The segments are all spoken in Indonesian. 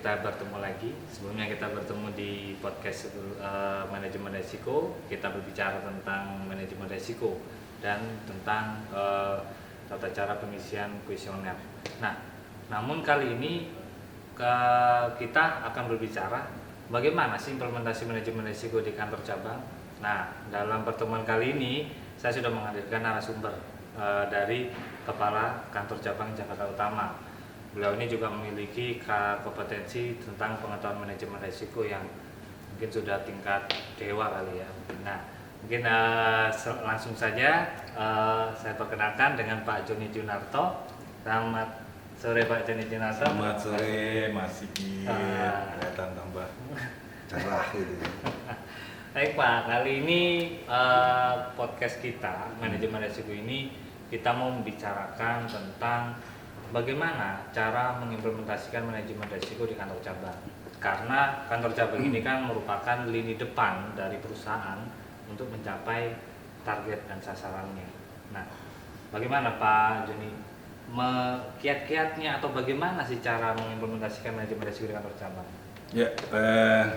kita bertemu lagi. Sebelumnya kita bertemu di podcast manajemen resiko. Kita berbicara tentang manajemen resiko dan tentang tata cara pengisian kuesioner. Nah, namun kali ini kita akan berbicara bagaimana sih implementasi manajemen resiko di kantor cabang. Nah, dalam pertemuan kali ini saya sudah menghadirkan narasumber dari Kepala Kantor Cabang Jakarta Utama. Beliau ini juga memiliki kompetensi tentang pengetahuan manajemen risiko yang mungkin sudah tingkat dewa kali ya. Nah, mungkin langsung saja saya perkenalkan dengan Pak Joni Junarto. Selamat sore Pak Joni Junarto. Selamat sore Mas Sigit. Kelihatan tambah cerah gitu. Baik Pak, kali ini podcast kita manajemen risiko ini kita mau membicarakan tentang bagaimana cara mengimplementasikan manajemen risiko di kantor cabang. Karena kantor cabang ini kan merupakan lini depan dari perusahaan untuk mencapai target dan sasarannya. Nah, bagaimana Pak Joni kiat-kiatnya atau bagaimana sih cara mengimplementasikan manajemen risiko di kantor cabang? Ya,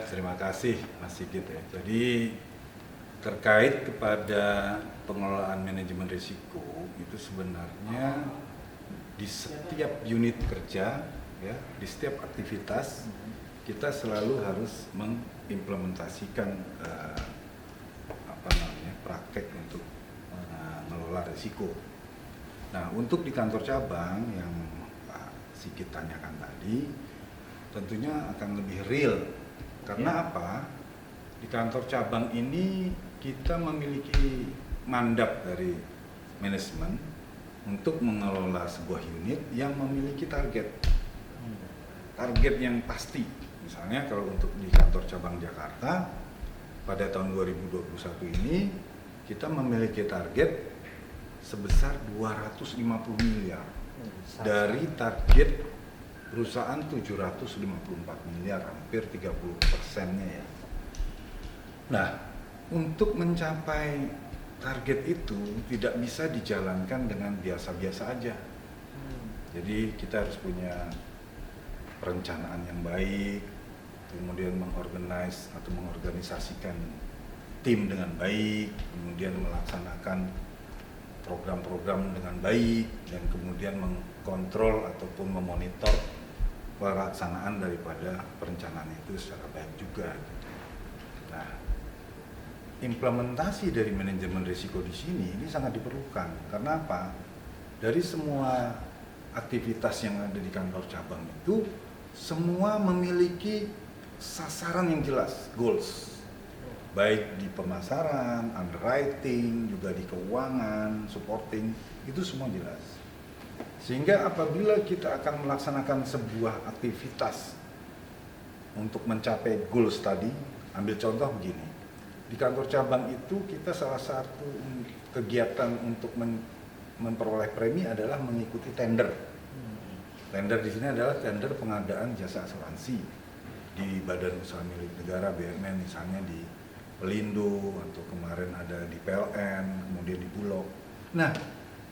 terima kasih Mas Sigit ya. Jadi terkait kepada pengelolaan manajemen risiko itu sebenarnya di setiap unit kerja ya, di setiap aktivitas kita selalu harus mengimplementasikan praktek untuk mengelola risiko. Nah, untuk di kantor cabang yang Pak Sigit tanyakan tadi, tentunya akan lebih real. Karena apa? Di kantor cabang ini kita memiliki mandat dari manajemen untuk mengelola sebuah unit yang memiliki target yang pasti. Misalnya kalau untuk di kantor cabang Jakarta pada tahun 2021 ini kita memiliki target sebesar 250 miliar dari target perusahaan 754 miliar, hampir 30%-nya ya. Nah, untuk mencapai target itu tidak bisa dijalankan dengan biasa-biasa aja. Jadi kita harus punya perencanaan yang baik, kemudian mengorganisasikan tim dengan baik, kemudian melaksanakan program-program dengan baik, dan kemudian mengkontrol ataupun memonitor pelaksanaan daripada perencanaan itu secara baik juga. Nah, implementasi dari manajemen risiko di sini ini sangat diperlukan. Karena apa? Dari semua aktivitas yang ada di kantor cabang itu semua memiliki sasaran yang jelas, goals. Baik di pemasaran, underwriting, juga di keuangan, supporting, itu semua jelas. Sehingga apabila kita akan melaksanakan sebuah aktivitas untuk mencapai goals tadi, ambil contoh begini. Di kantor cabang itu kita salah satu kegiatan untuk memperoleh premi adalah mengikuti tender. Tender di sini adalah tender pengadaan jasa asuransi di Badan Usaha Milik Negara BUMN, misalnya di Pelindo atau kemarin ada di PLN, kemudian di Bulog. Nah,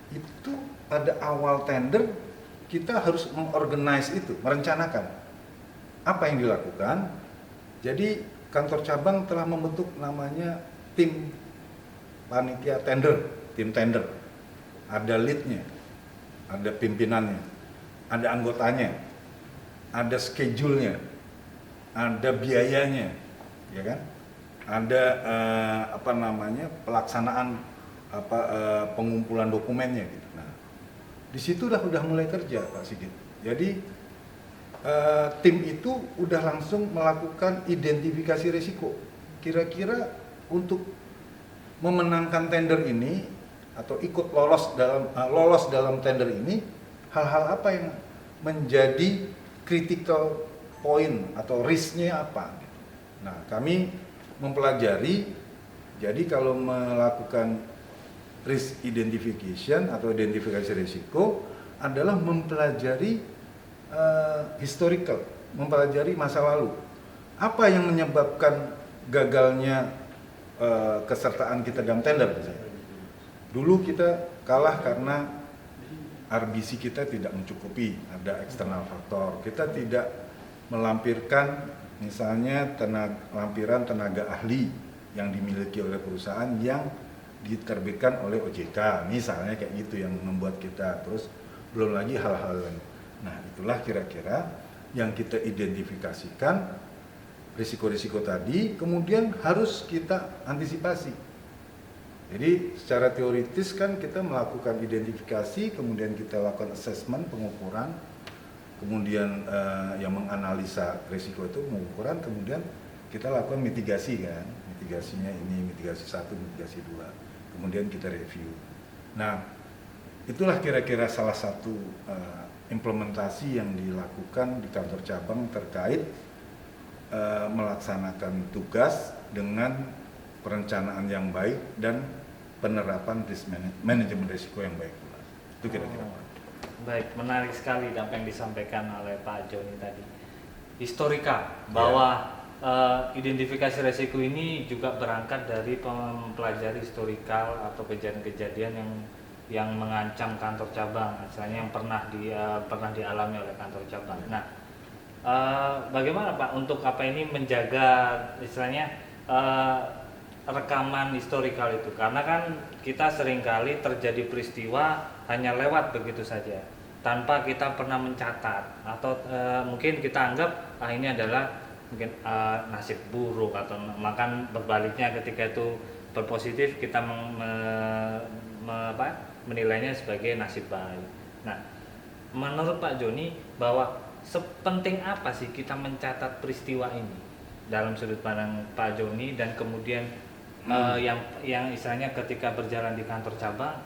itu pada awal tender kita harus mengorganize itu, merencanakan apa yang dilakukan. Jadi kantor cabang telah membentuk namanya tim panitia tender, tim tender. Ada leadnya, ada pimpinannya, ada anggotanya, ada schedule-nya, ada biayanya, ya kan? Ada pelaksanaan pengumpulan dokumennya gitu. Nah, di situ udah mulai kerja Pak Sigit. Jadi tim itu udah langsung melakukan identifikasi risiko. Kira-kira untuk memenangkan tender ini atau ikut lolos dalam tender ini, hal-hal apa yang menjadi critical point atau risknya apa? Nah, kami mempelajari. Jadi kalau melakukan risk identification atau identifikasi risiko adalah mempelajari historical, mempelajari masa lalu. Apa yang menyebabkan gagalnya kesertaan kita dalam tender misalnya? Dulu kita kalah karena RBC kita tidak mencukupi, ada eksternal faktor. Kita tidak melampirkan misalnya lampiran tenaga ahli yang dimiliki oleh perusahaan yang diterbitkan oleh OJK, misalnya kayak gitu yang membuat kita, terus belum lagi hal-hal lain. Nah, itulah kira-kira yang kita identifikasikan risiko-risiko tadi, kemudian harus kita antisipasi. Jadi secara teoritis kan kita melakukan identifikasi, kemudian kita lakukan assessment, pengukuran, kemudian yang menganalisa risiko itu pengukuran, kemudian kita lakukan mitigasi kan, mitigasinya ini mitigasi 1, mitigasi 2, kemudian kita review. Nah, itulah kira-kira salah satu implementasi yang dilakukan di kantor cabang terkait melaksanakan tugas dengan perencanaan yang baik dan penerapan manajemen risiko yang baik pula. Itu kira-kira. Baik, menarik sekali apa yang disampaikan oleh Pak Joni tadi. Historika bahwa identifikasi risiko ini juga berangkat dari mempelajari historikal atau kejadian-kejadian yang mengancam kantor cabang, misalnya yang pernah dialami oleh kantor cabang. Nah, bagaimana Pak untuk apa ini menjaga istilahnya rekaman historikal itu, karena kan kita seringkali terjadi peristiwa hanya lewat begitu saja tanpa kita pernah mencatat atau mungkin kita anggap ini adalah mungkin nasib buruk atau makan berbaliknya ketika itu berpositif kita menilainya sebagai nasib baik. Nah, menurut Pak Joni bahwa sepenting apa sih kita mencatat peristiwa ini dalam sudut pandang Pak Joni, dan kemudian yang istilahnya ketika berjalan di kantor cabang,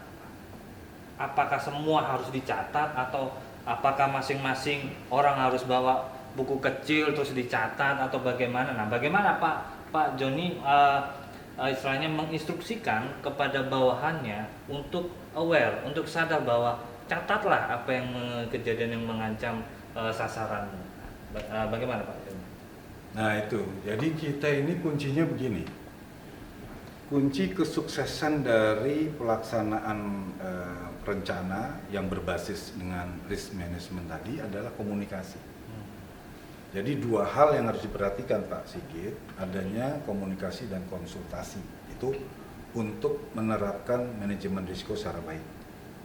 apakah semua harus dicatat atau apakah masing-masing orang harus bawa buku kecil terus dicatat atau bagaimana? Nah, bagaimana Pak Joni istilahnya menginstruksikan kepada bawahannya untuk aware, untuk sadar bahwa catatlah apa yang kejadian yang mengancam sasaranmu. Bagaimana Pak Joni? Nah itu, jadi kita ini kuncinya begini. Kunci kesuksesan dari pelaksanaan rencana yang berbasis dengan risk management tadi adalah komunikasi. Jadi dua hal yang harus diperhatikan Pak Sigit, adanya komunikasi dan konsultasi. Itu untuk menerapkan manajemen risiko secara baik.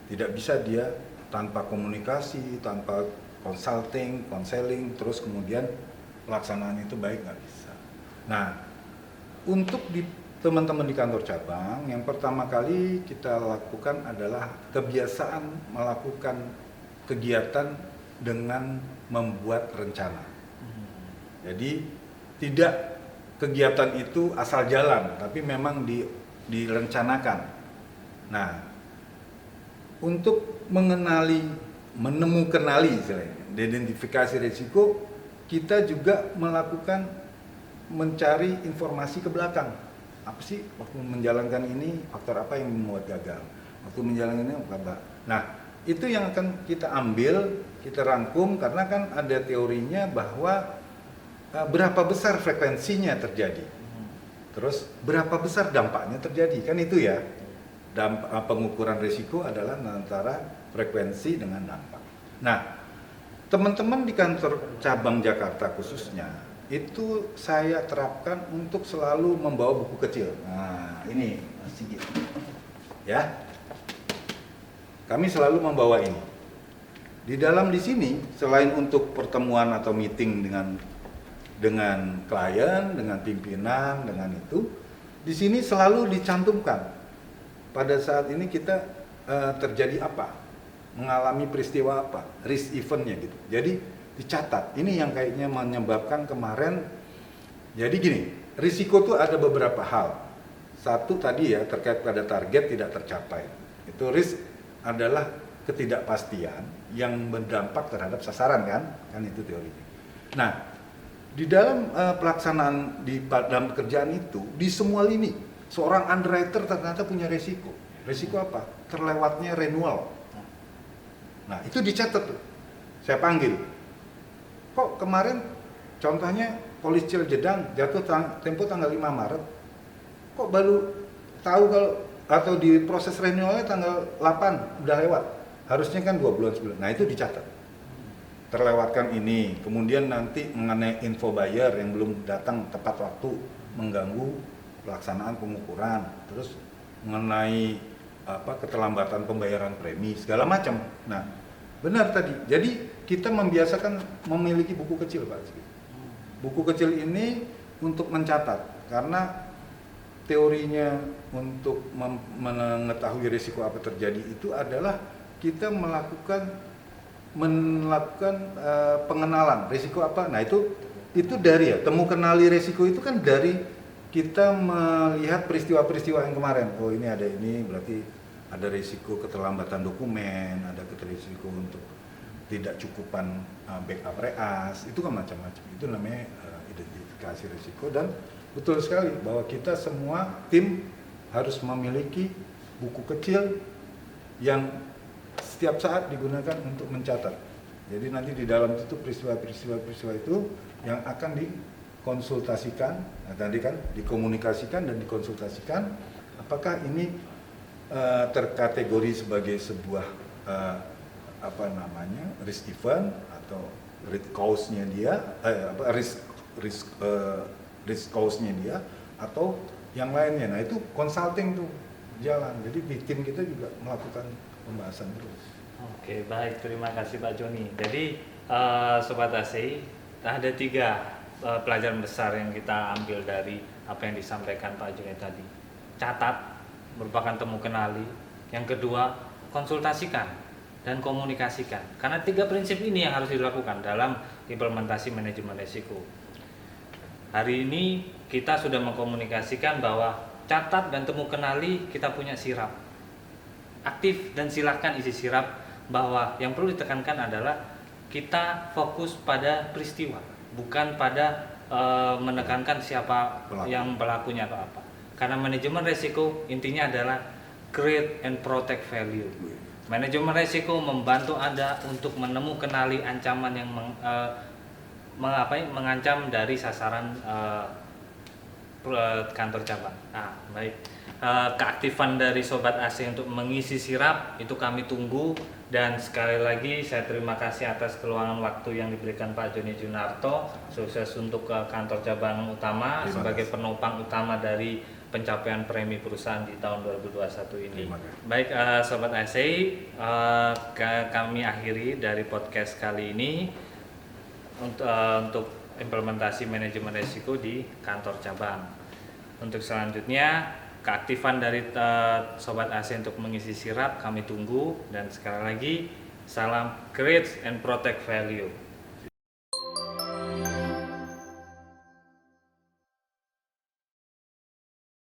Tidak bisa dia tanpa komunikasi, tanpa consulting, counseling, terus kemudian pelaksanaan itu baik, nggak bisa. Nah, untuk teman-teman di kantor cabang, yang pertama kali kita lakukan adalah kebiasaan melakukan kegiatan dengan membuat rencana. Jadi tidak kegiatan itu asal jalan, tapi memang direncanakan. Nah, untuk menemukan identifikasi risiko, kita juga melakukan mencari informasi ke belakang. Apa sih waktu menjalankan ini, faktor apa yang membuat gagal? Waktu menjalankan ini apa? Nah, itu yang akan kita ambil, kita rangkum, karena kan ada teorinya bahwa berapa besar frekuensinya terjadi, terus berapa besar dampaknya terjadi, kan itu ya. Pengukuran risiko adalah antara frekuensi dengan dampak. Nah, teman-teman di kantor cabang Jakarta khususnya, itu saya terapkan untuk selalu membawa buku kecil. Nah, ini sedikit. Ya. Kami selalu membawa ini. Di sini selain untuk pertemuan atau meeting dengan klien, dengan pimpinan, dengan itu, di sini selalu dicantumkan pada saat ini kita terjadi apa, mengalami peristiwa apa, risk eventnya gitu. Jadi dicatat. Ini yang kayaknya menyebabkan kemarin. Jadi gini, risiko itu ada beberapa hal. Satu tadi ya, terkait pada target tidak tercapai. Itu risk adalah ketidakpastian yang berdampak terhadap sasaran kan itu teorinya. Nah, di dalam pelaksanaan dalam pekerjaan itu, di semua lini, seorang underwriter ternyata punya risiko. Risiko apa? Terlewatnya renewal. Nah, itu dicatat tuh. Saya panggil. Kok kemarin contohnya polis Ciljedang jatuh tempo tanggal 5 Maret. Kok baru tahu kalau atau di proses renewalnya tanggal 8 udah lewat. Harusnya kan 2 bulan sebelum. Nah, itu dicatat. terlewatkan ini, kemudian nanti mengenai info buyer yang belum datang tepat waktu mengganggu pelaksanaan pengukuran, terus mengenai keterlambatan pembayaran premi segala macam. Nah, benar tadi. Jadi kita membiasakan memiliki buku kecil, Pak. Buku kecil ini untuk mencatat, karena teorinya untuk mengetahui risiko apa terjadi itu adalah kita melakukan pengenalan risiko apa. Nah, itu dari temu kenali risiko itu kan dari kita melihat peristiwa-peristiwa yang kemarin. Oh, ini ada ini, berarti ada risiko keterlambatan dokumen, ada risiko untuk tidak cukupan backup reas, itu kan macam-macam. Itu namanya identifikasi risiko. Dan betul sekali bahwa kita semua tim harus memiliki buku kecil yang setiap saat digunakan untuk mencatat. Jadi nanti di dalam itu peristiwa-peristiwa itu yang akan dikonsultasikan, nah tadi kan dikomunikasikan dan dikonsultasikan apakah ini terkategori sebagai sebuah risk event atau risk cause-nya dia, risk cause-nya dia atau yang lainnya. Nah, itu consulting tuh jalan. Jadi di tim kita juga melakukan pembahasan terus. Oke, baik, terima kasih Pak Joni. Jadi Sobat AC, ada 3 pelajaran besar yang kita ambil dari apa yang disampaikan Pak Joni tadi. Catat, merupakan temu kenali. Yang kedua, konsultasikan dan komunikasikan. Karena 3 prinsip ini yang harus dilakukan dalam implementasi manajemen risiko. Hari ini kita sudah mengkomunikasikan bahwa catat dan temu kenali kita punya sirap. Aktif dan silahkan isi sirap, bahwa yang perlu ditekankan adalah kita fokus pada peristiwa, bukan pada menekankan siapa yang pelakunya atau apa. Karena manajemen risiko intinya adalah create and protect value. Manajemen risiko membantu Anda untuk menemukan kenali ancaman yang mengancam dari sasaran kantor cabang. Nah, baik. Keaktifan dari Sobat AC untuk mengisi sirap itu kami tunggu, dan sekali lagi saya terima kasih atas keluangan waktu yang diberikan Pak Joni Junarto. Sukses untuk kantor cabang utama sebagai penopang utama dari pencapaian premi perusahaan di tahun 2021 ini. Baik, Sobat AC, kami akhiri dari podcast kali ini untuk implementasi manajemen risiko di kantor cabang. Untuk selanjutnya, keaktifan dari Sobat AC untuk mengisi sirap kami tunggu, dan sekali lagi salam create and protect value.